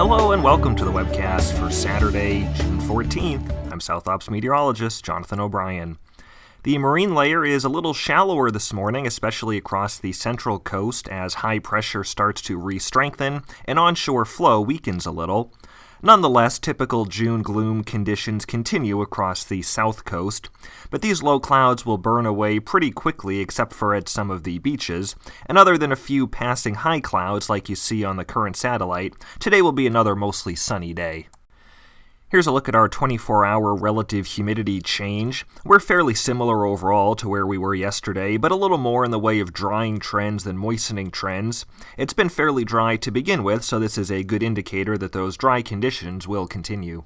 Hello and welcome to the Webcast for Saturday, June 14th. I'm South Ops meteorologist Jonathan O'Brien. The marine layer is a little shallower this morning, especially across the central coast as high pressure starts to re-strengthen and onshore flow weakens a little. Nonetheless, typical June gloom conditions continue across the south coast, but these low clouds will burn away pretty quickly except for at some of the beaches, and other than a few passing high clouds like you see on the current satellite, today will be another mostly sunny day. Here's a look at our 24-hour relative humidity change. We're fairly similar overall to where we were yesterday, but a little more in the way of drying trends than moistening trends. It's been fairly dry to begin with, so this is a good indicator that those dry conditions will continue.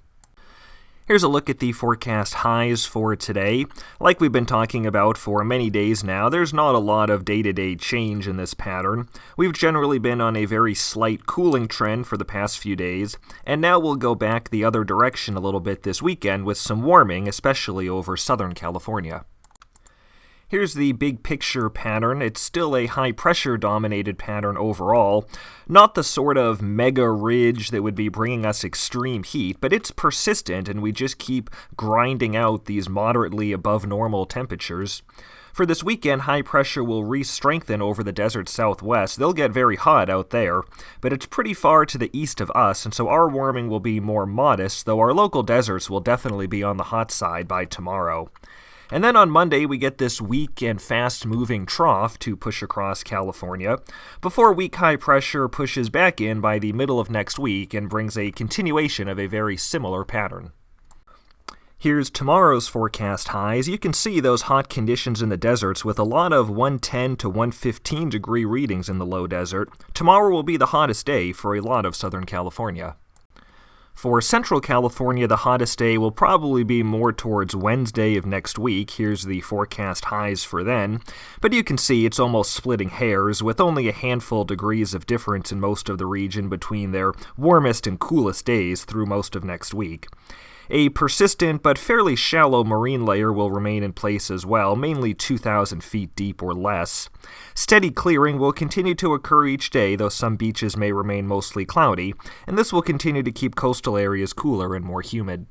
Here's a look at the forecast highs for today. Like we've been talking about for many days now, there's not a lot of day-to-day change in this pattern. We've generally been on a very slight cooling trend for the past few days, and now we'll go back the other direction a little bit this weekend with some warming, especially over Southern California. Here's the big picture pattern. It's still a high-pressure dominated pattern overall. Not the sort of mega ridge that would be bringing us extreme heat, but it's persistent and we just keep grinding out these moderately above normal temperatures. For this weekend, high pressure will re-strengthen over the desert southwest. They'll get very hot out there, but it's pretty far to the east of us, and so our warming will be more modest, though our local deserts will definitely be on the hot side by tomorrow. And then on Monday, we get this weak and fast-moving trough to push across California, before weak high pressure pushes back in by the middle of next week and brings a continuation of a very similar pattern. Here's tomorrow's forecast highs. You can see those hot conditions in the deserts with a lot of 110 to 115 degree readings in the low desert. Tomorrow will be the hottest day for a lot of Southern California. For Central California, the hottest day will probably be more towards Wednesday of next week. Here's the forecast highs for then. But you can see it's almost splitting hairs, with only a handful degrees of difference in most of the region between their warmest and coolest days through most of next week. A persistent but fairly shallow marine layer will remain in place as well, mainly 2,000 feet deep or less. Steady clearing will continue to occur each day, though some beaches may remain mostly cloudy, and this will continue to keep coastal areas cooler and more humid.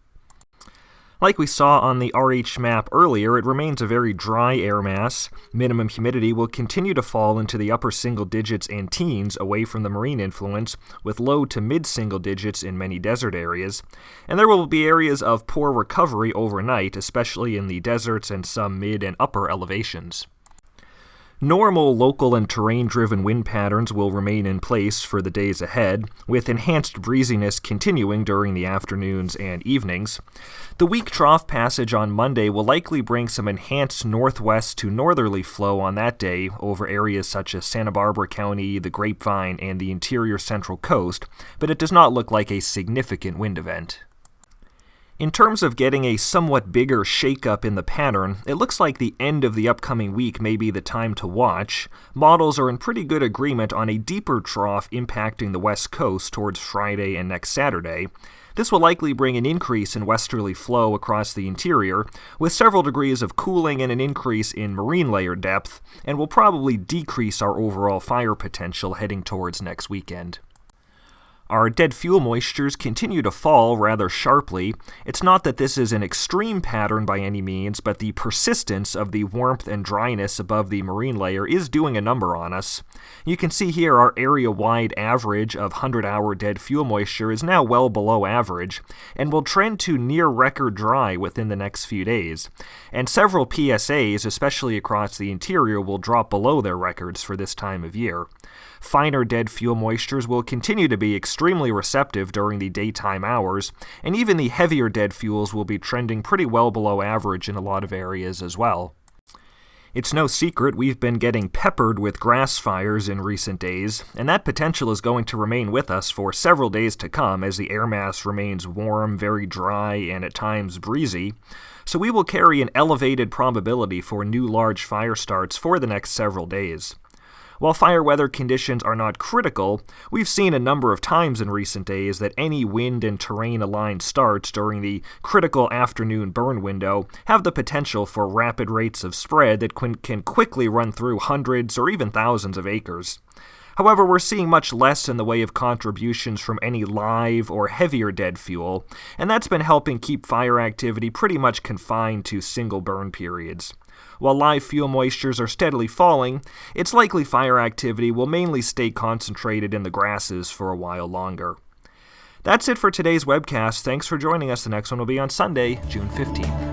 Like we saw on the RH map earlier, it remains a very dry air mass. Minimum humidity will continue to fall into the upper single digits and teens away from the marine influence, with low to mid-single digits in many desert areas. And there will be areas of poor recovery overnight, especially in the deserts and some mid and upper elevations. Normal local and terrain-driven wind patterns will remain in place for the days ahead, with enhanced breeziness continuing during the afternoons and evenings. The weak trough passage on Monday will likely bring some enhanced northwest to northerly flow on that day over areas such as Santa Barbara County, the Grapevine, and the interior Central Coast, but it does not look like a significant wind event. In terms of getting a somewhat bigger shakeup in the pattern, it looks like the end of the upcoming week may be the time to watch. Models are in pretty good agreement on a deeper trough impacting the west coast towards Friday and next Saturday. This will likely bring an increase in westerly flow across the interior, with several degrees of cooling and an increase in marine layer depth, and will probably decrease our overall fire potential heading towards next weekend. Our dead fuel moistures continue to fall rather sharply. It's not that this is an extreme pattern by any means, but the persistence of the warmth and dryness above the marine layer is doing a number on us. You can see here our area-wide average of 100-hour dead fuel moisture is now well below average, and will trend to near record dry within the next few days. And several PSAs, especially across the interior, will drop below their records for this time of year. Finer dead fuel moistures will continue to be extremely receptive during the daytime hours, and even the heavier dead fuels will be trending pretty well below average in a lot of areas as well. It's no secret we've been getting peppered with grass fires in recent days, and that potential is going to remain with us for several days to come as the air mass remains warm, very dry, and at times breezy. So we will carry an elevated probability for new large fire starts for the next several days. While fire weather conditions are not critical, we've seen a number of times in recent days that any wind and terrain-aligned starts during the critical afternoon burn window have the potential for rapid rates of spread that can quickly run through hundreds or even thousands of acres. However, we're seeing much less in the way of contributions from any live or heavier dead fuel, and that's been helping keep fire activity pretty much confined to single burn periods. While live fuel moistures are steadily falling, it's likely fire activity will mainly stay concentrated in the grasses for a while longer. That's it for today's webcast. Thanks for joining us. The next one will be on Sunday, June 15th.